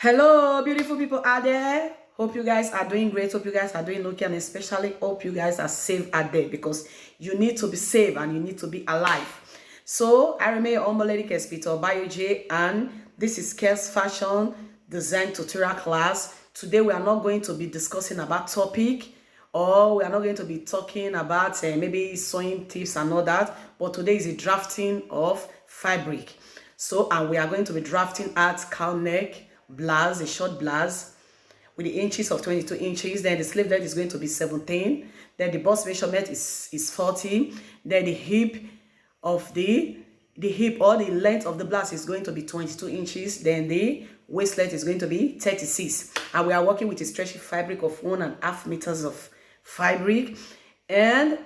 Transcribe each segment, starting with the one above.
Hello, beautiful people out there. Hope you guys are doing great. Hope you guys are doing okay, and especially hope you guys are safe out there because you need to be safe and you need to be alive. So, I remain your humble lady Kespito Bio J, and this is Kes Fashion Design Tutorial Class. Today, we are not going to be discussing about topic, or we are not going to be talking about maybe sewing tips and all that, but today is a drafting of fabric. So, and we are going to be drafting at cow neck blouse, a short blouse with the inches of 22 inches. Then the sleeve length is going to be 17. Then the bust measurement is 40. Then the hip of the hip or the length of the blouse is going to be 22 inches. Then the waist length is going to be 36. And we are working with a stretchy fabric of 1.5 meters of fabric. And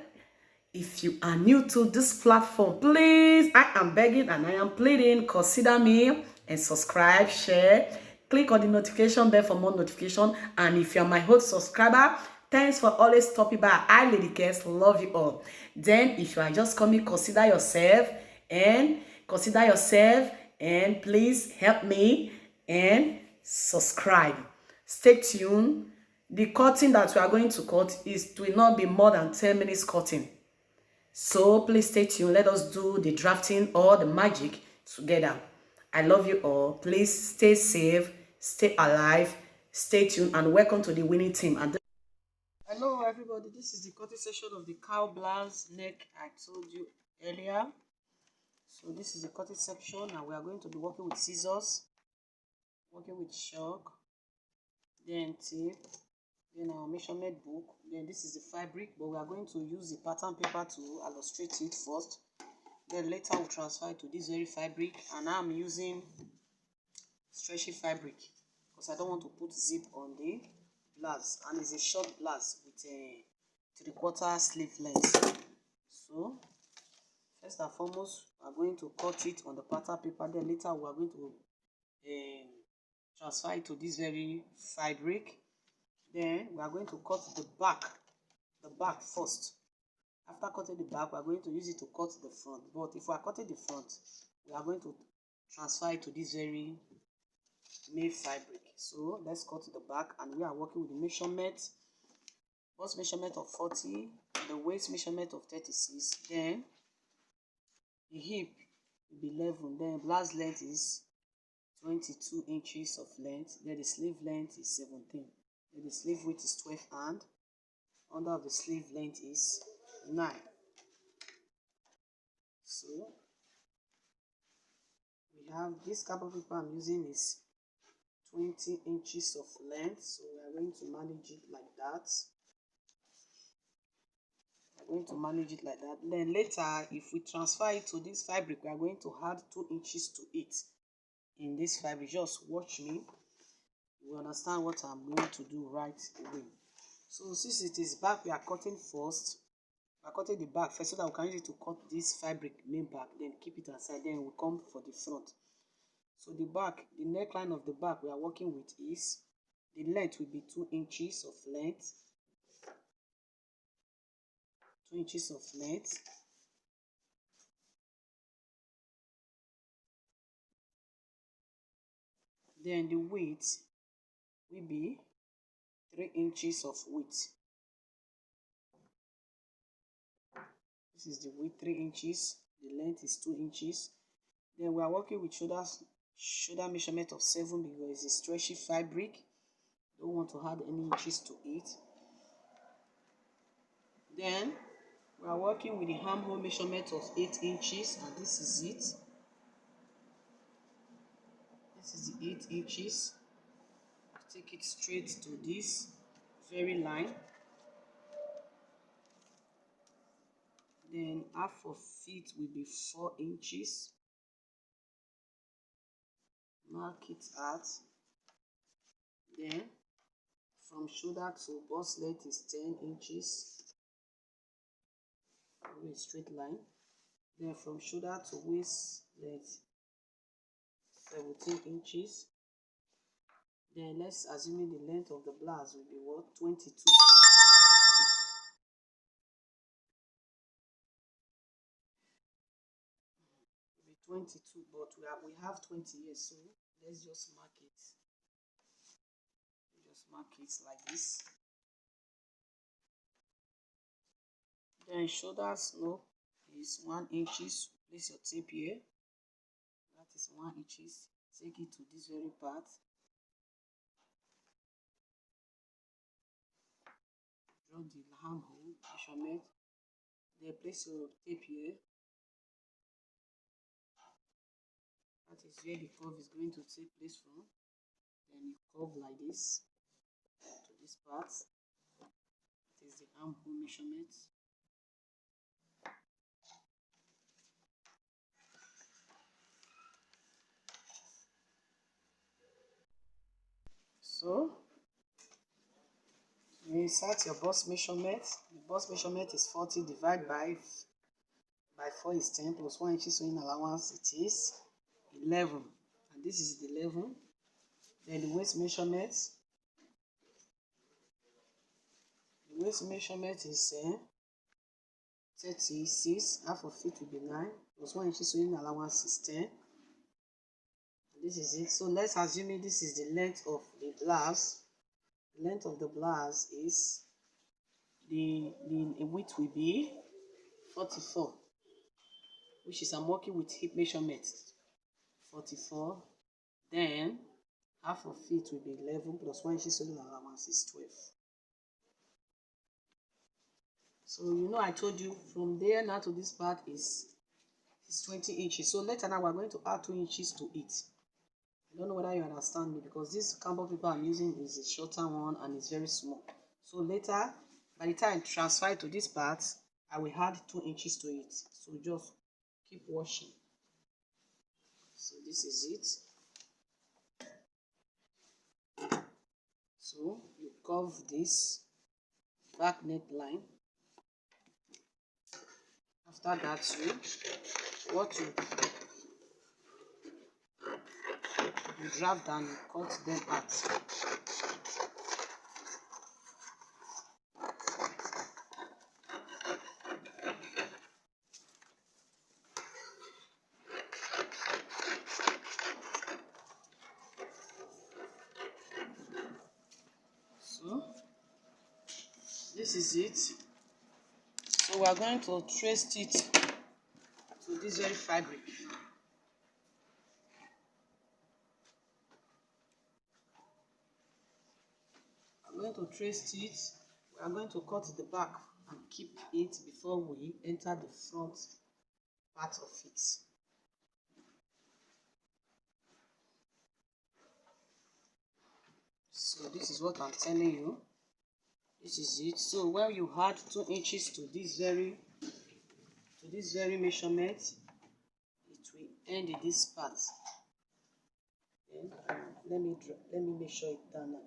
if you are new to this platform, please, I am begging and I am pleading, consider me and subscribe, share, click on the notification bell for more notification. And if you're my old subscriber, thanks for always stopping by. I, Lady Guest, love you all. Then, if you are just coming, consider yourself and please help me and subscribe. Stay tuned. The cutting that we are going to cut will not be more than 10 minutes cutting. So please stay tuned. Let us do the drafting or the magic together. I love you all. Please stay safe, stay alive, stay tuned, and welcome to the winning team. And hello, everybody. This is the cutting section of the cow blouse neck I told you earlier. So this is the cutting section, and we are going to be working with scissors, working with chalk, then tape, then our measurement book. Then this is the fabric, but we are going to use the pattern paper to illustrate it first. Then later we'll transfer it to this very fabric, and now I'm using stretchy fabric because I don't want to put zip on the blouse, and it's a short blouse with a 3/4 sleeve length. So first and foremost, we are going to cut it on the pattern paper. Then later we are going to transfer it to this very fabric. Then we are going to cut the back first. After cutting the back, we are going to use it to cut the front. But if we are cutting the front, we are going to transfer it to this very main fabric. So let's cut the back, and we are working with the measurement, bust measurement of 40, the waist measurement of 36, then the hip will be 11, then blouse length is 22 inches of length, then the sleeve length is 17, then the sleeve width is 12, and under of the sleeve length is 9. So we have this carbon paper I'm using is 20 inches of length, so we are going to manage it like that. Then later, if we transfer it to this fabric, we are going to add 2 inches to it in this fabric. Just watch me, you will understand what I'm going to do right away. So since it is back, we are cutting first. We are cutting the back first so that we can use it to cut this fabric main back, then keep it aside, then we'll come for the front. So the back, the neckline of the back we are working with is, the length will be 2 inches of length. 2 inches of length. Then the width will be 3 inches of width. This is the width, 3 inches. The length is 2 inches. Then we are working with shoulder measurement of 7 because it's a stretchy fabric. Don't want to add any inches to it. Then we are working with the armhole measurement of 8 inches, and this is it. This is the 8 inches. Take it straight to this very line. Then half of it will be 4 inches. Mark it out. Then from shoulder to bust length is 10 inches. A straight line. Then from shoulder to waist length 17 inches. Then let's assume the length of the blouse will be what? 22. Will be 22, but we have 20 years, so let's just mark it. mark it like this. Then shoulders no is 1 inches. Place your tape here. That is 1 inches. Take it to this very part. Draw the armhole measurement. Then place your tape here. That is where the curve is going to take place from. Then you curve like this to this part. That is the armhole measurement. So you insert your bust measurement. The bust measurement is 40 divided by 4 is 10 plus 1 inch sewing allowance, it is 11. And this is the 11. Then the waist measurement. The waist measurement is 36. Half of it will be 9 plus 1 inch sewing allowance is 10. And this is it. So let's assume this is the length of the blouse. The length of the blouse is the width will be 44, which is I'm working with hip measurement 44. Then half of it will be 11 plus 1 inch sewing allowance is 12. So you know I told you from there now to this part is 20 inches. So later now we're going to add 2 inches to it. I don't know whether you understand me, because this cardboard paper I'm using is a shorter one and it's very small. So later, by the time I transfer it to this part, I will add 2 inches to it. So just keep watching. So this is it. So you curve this back neckline. After that, you draft and cut them out. So this is it. So we are going to trace it to this very fabric. I'm going to trace it. We are going to cut the back and keep it before we enter the front part of it. So this is what I'm telling you. This is it. So when you add 2 inches to this very measurement, it will end in this part. Then let me measure it down now.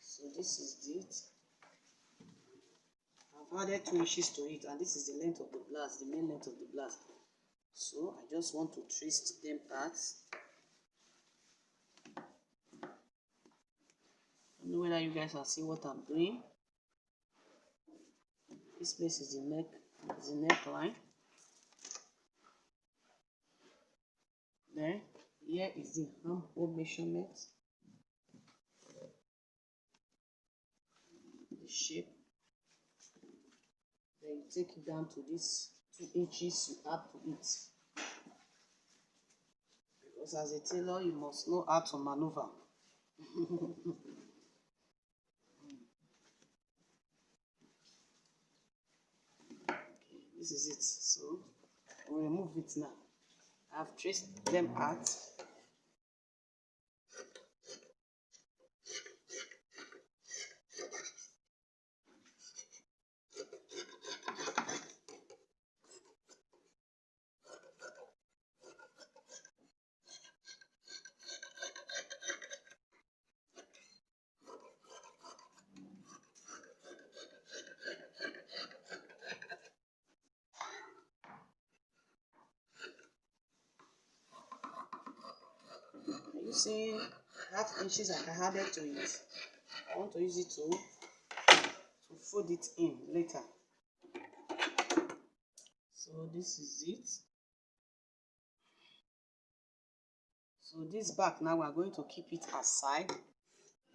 So this is it. I've added 2 inches to it, and this is the length of the blouse, the main length of the blouse. So I just want to trace them out. I don't know whether you guys are seeing what I'm doing. This place is the neckline. Then here is the armhole measurement, the shape. Then you take it down to this 2 inches you add to it. Because as a tailor, you must know how to maneuver. This is it. So we'll remove it now. I've traced them out. You see half inches I added to it. I want to use it to fold it in later. So this is it. So this back now we are going to keep it aside.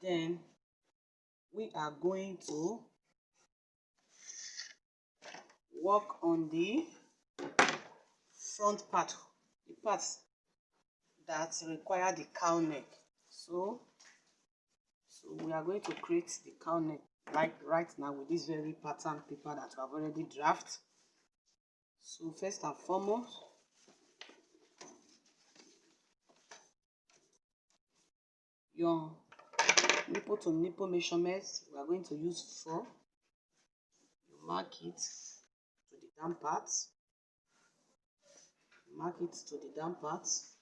Then we are going to work on the front part, the parts that require the cow neck. So we are going to create the cow neck like right now with this very pattern paper that we have already drafted. So first and foremost, your nipple to nipple measurements, we are going to use 4. You mark it to the down parts. Mark it to the down parts,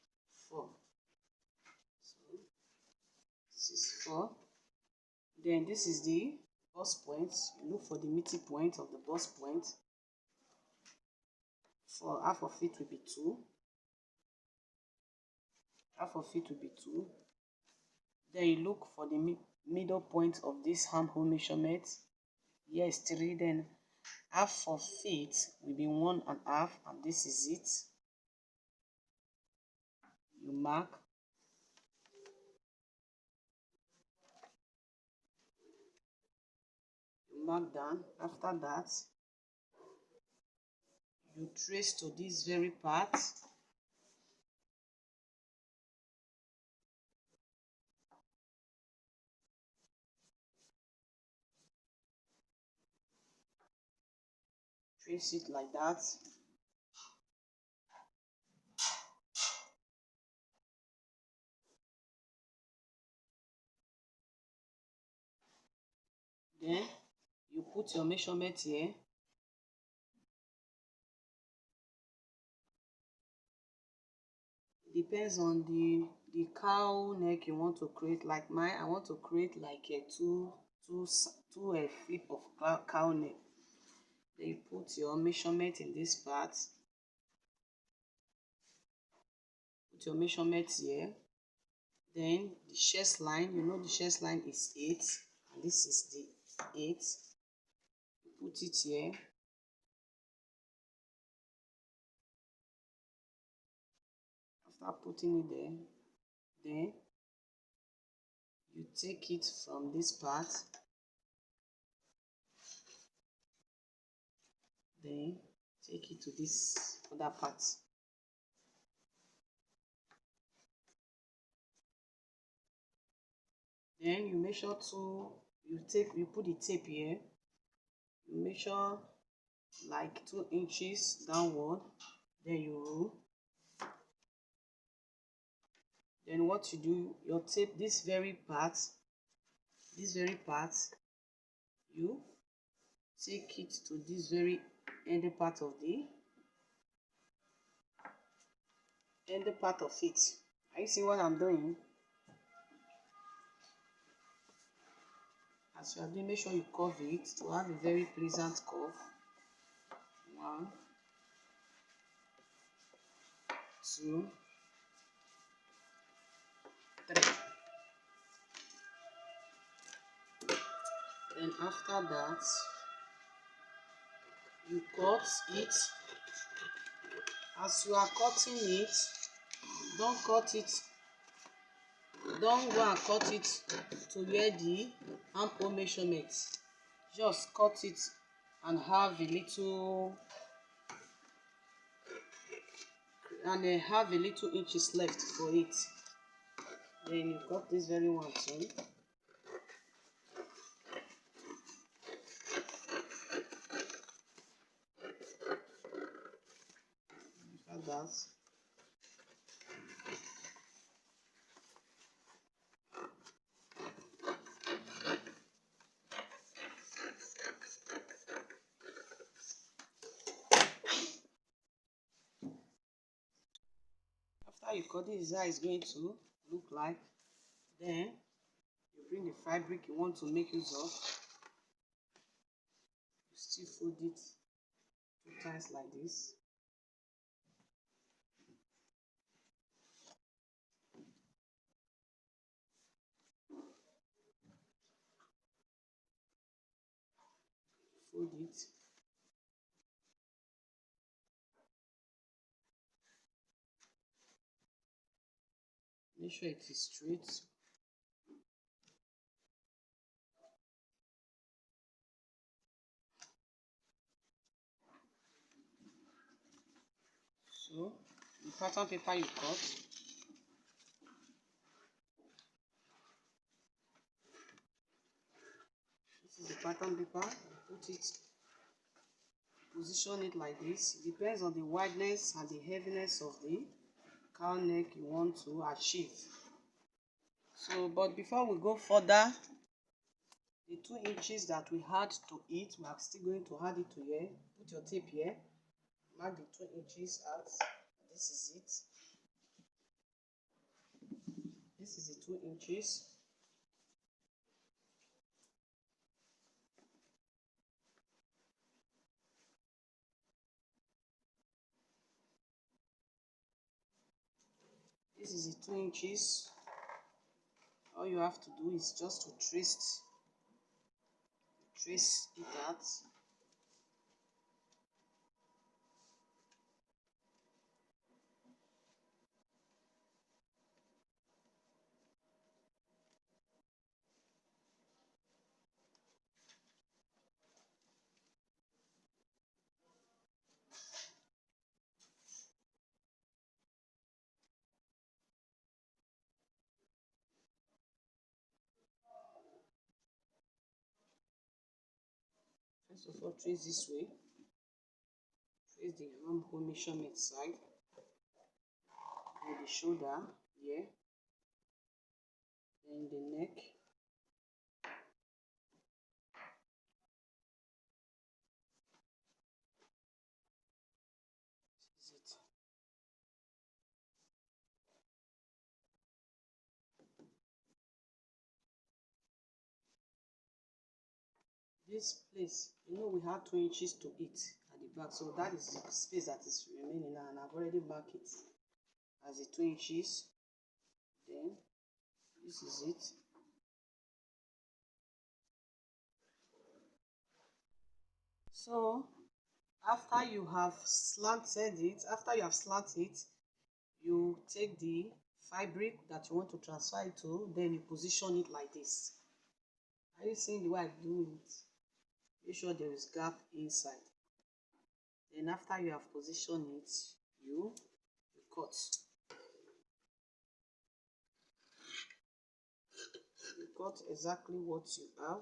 4. So this is 4. Then this is the bust point. You look for the meaty point of the bust point. For half of it will be 2. Half of it will be 2. Then you look for the middle point of this armhole measurement. Here is 3. Then half of it will be 1.5, and this is it. You mark. You mark down. After that, you trace to this very part. Trace it like that. Then you put your measurement here. It depends on the cow neck you want to create. Like mine, I want to create like a two flip of cow neck. Then you put your measurement in this part. Put your measurement here. Then the chest line, you know the chest line is 8, and this is the 8. You put it here. After putting it there, then you take it from this part. Then take it to this other part. Then you measure you put the tape here. You measure like 2 inches downward. Then you roll. Then what you do, your tape, this very part, you take it to this very end part of it. Are you seeing what I'm doing? As you are doing, make sure you curve it to have a very pleasant curve. 1, 2, 3. Then after that, you cut it. As you are cutting it, don't go and cut it to where the armhole measurement. Just cut it and have a little inches left for it. Then you cut this very one too. Like that. After you cut, this is how it's going to look like. Then you bring the fabric you want to make use of. You still fold it 2 times like this. Fold it. Make sure it is straight. So the pattern paper you cut, this is the pattern paper. Put it, position it like this. It depends on the wideness and the heaviness of the cow neck you want to achieve. So, but before we go further, the 2 inches that we had to it, we are still going to add it to here. Put your tape here. Mark the 2 inches out. This is it. This is the 2 inches. This is the 2 inches. All you have to do is just to trace it out. First of all, trace this way. Trace the armhole measurement side, and the shoulder here, then the neck. This is it. This place, you know, we had 2 inches to it at the back, so that is the space that is remaining now, and I've already marked it as a 2 inches. Then this is it. So after you have slanted it, you take the fabric that you want to transfer it to, then you position it like this. Are you seeing the way I do it? Make sure there is gap inside. Then after you have positioned it, you cut. You cut exactly what you have.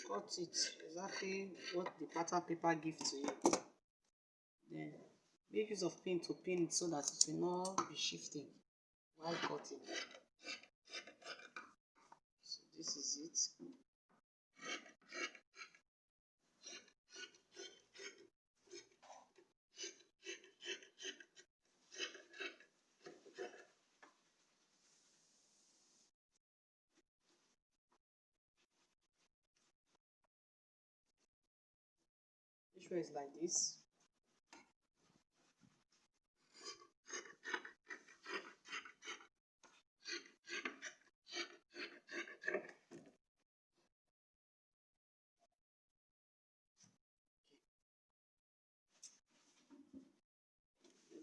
Cut it exactly what the pattern paper gives to you. Then make use of pin to pin it so that it will not be shifting while cutting. So this is it. This way is like this.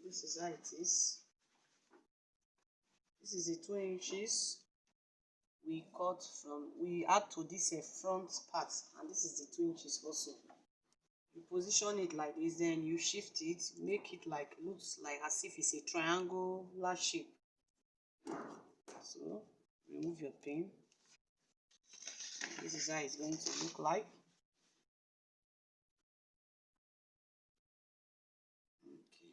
This is how it is. This is the 2 inches we cut from, we add to this front part, and this is the 2 inches also. You position it like this, then you shift it, make it like, looks like as if it's a triangular shape. So remove your pin. This is how it's going to look like. Okay.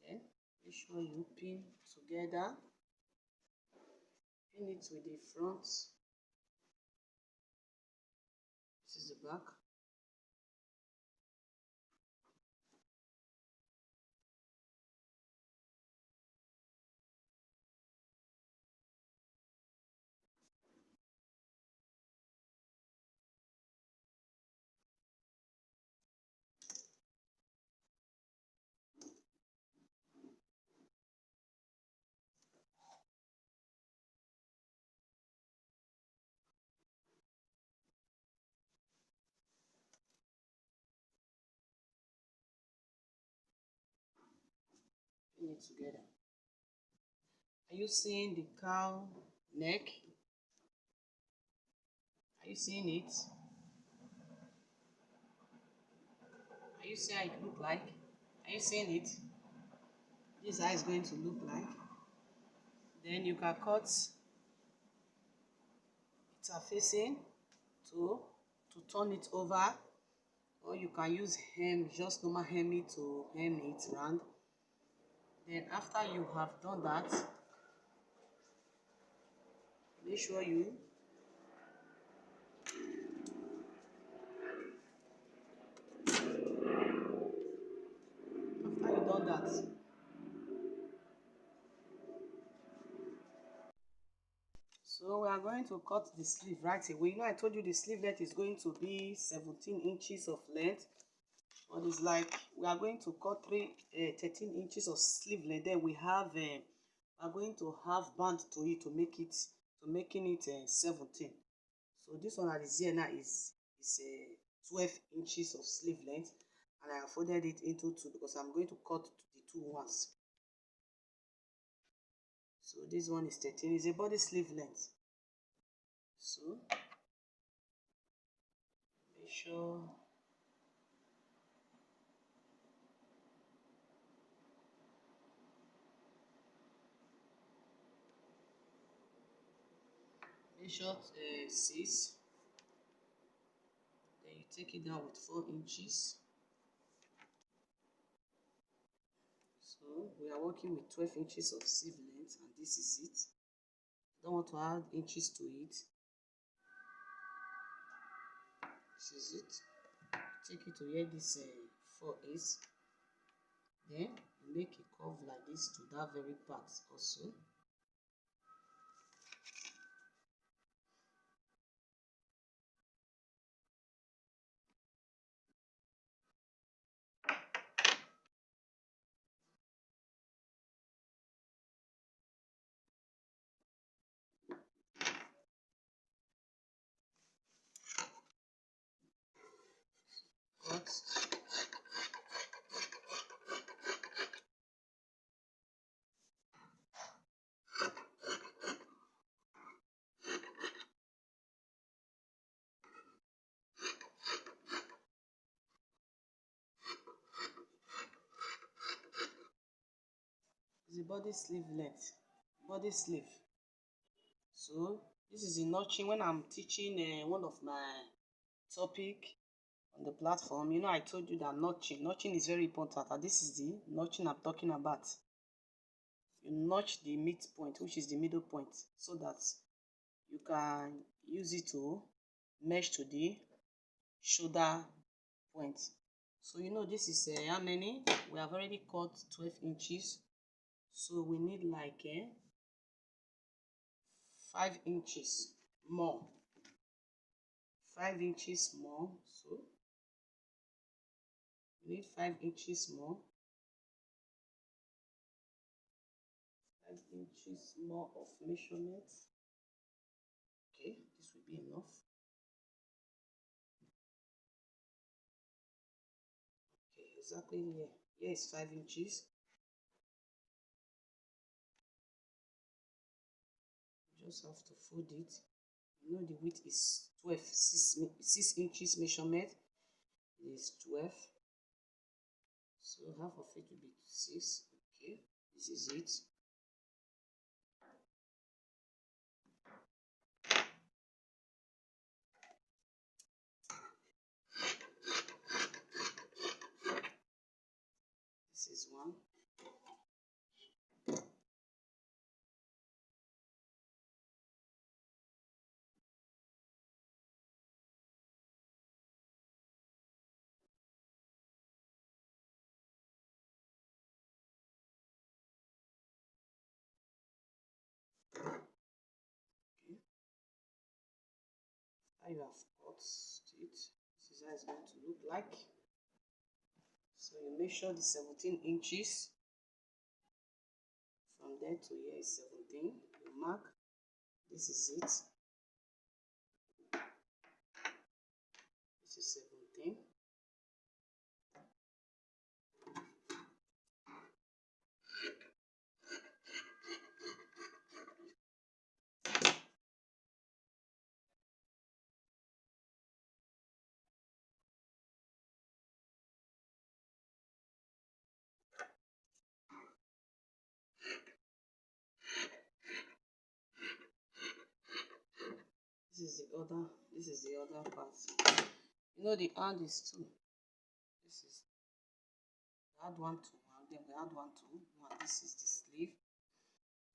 Then make sure you pin together. Pin it with the front. This is the back. Pin it together. Are you seeing the cow neck? Are you seeing it? Are you seeing how it look like? Are you seeing it? This is how it's going to look like. Then you can cut interfacing to turn it over, or you can use hem, just normal hemming to hem it round. Then after you have done that, make sure you after you done that, so we are going to cut the sleeve right away. You know, I told you the sleeve length is going to be 17 inches of length. But it's like we are going to cut 13 inches of sleeve length. Then we are going to have band to it to making it 17. So this one that is here now is 12 inches of sleeve length, and I have folded it into two because I'm going to cut the two ones. So this one is 13. It's a body sleeve length. So make sure measure 6. Then you take it down with 4 inches. So we are working with 12 inches of sleeve length, and this is it. Don't want to add inches to it. This is it. Take it to where this 4 is. Then you make a curve like this to that very part also. Cut. Is the body sleeve length, body sleeve. So this is the notching. When I'm teaching one of my topic on the platform, you know, I told you that notching is very important, and this is the notching I'm talking about. You notch the midpoint, which is the middle point, so that you can use it to mesh to the shoulder point. So you know, this is how many? We have already cut 12 inches, so we need like 5 inches more. 5 inches more. So we need 5 inches more. 5 inches more of measurement. Okay, this will be enough. Okay, exactly here. Here is 5 inches. You just have to fold it. You know the width is 12. 6 inches measurement is 12. So half of it will be 6. Okay, this is it. This is one. Okay. After you have cut it, this is how it's going to look like. So you measure the 17 inches. From there to here is 17. You mark. This is it. This is 17. This is the other part. You know, the hand is two. This is, add one to one, then we add one to one. This is the sleeve,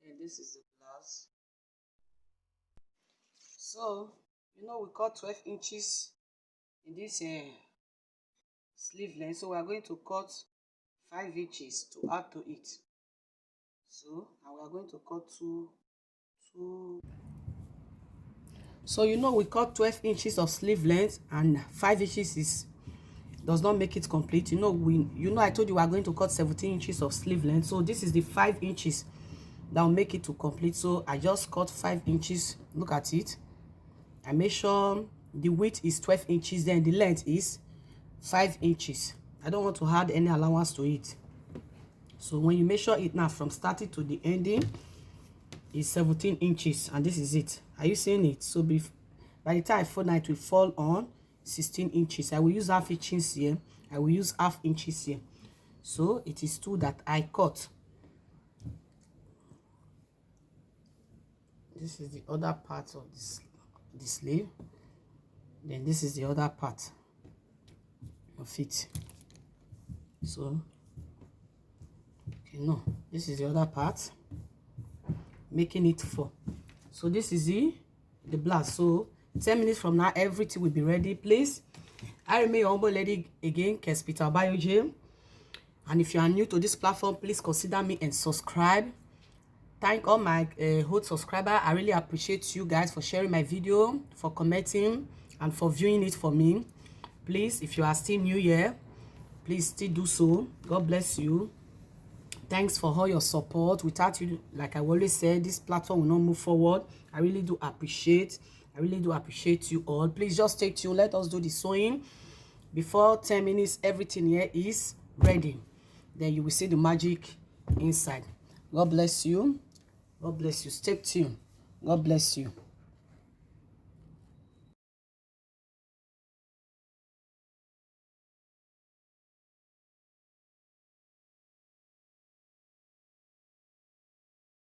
and this is the blouse. So, you know, we cut 12 inches in this sleeve length, so we are going to cut 5 inches to add to it. So, and we are going to cut two. So, you know, we cut 12 inches of sleeve length, and 5 inches does not make it complete. You know, I told you we are going to cut 17 inches of sleeve length. So this is the 5 inches that will make it to complete. So I just cut 5 inches. Look at it. I make sure the width is 12 inches, then the length is 5 inches. I don't want to add any allowance to it. So when you measure it now from starting to the ending, is 17 inches, and this is it. Are you seeing it? So by the time I fold, it will fall on 16 inches. I will use half inches here. I will use half inches here. So it is two that I cut. This is the other part of the sleeve. Then this is the other part of it. So, okay, no, this is the other part, making it 4. So this is the blouse. So 10 minutes from now, everything will be ready. Please, I remain your humble lady again, Kespita Bayoje. And if you are new to this platform, please consider me and subscribe. Thank all my old subscribers. I really appreciate you guys for sharing my video, for commenting, and for viewing it for me. Please, if you are still new here, please still do so. God bless you. Thanks for all your support. Without you, like I always said, this platform will not move forward. I really do appreciate you all. Please just stay tuned. Let us do the sewing. Before 10 minutes, everything here is ready. Then you will see the magic inside. God bless you. God bless you. Stay tuned. God bless you.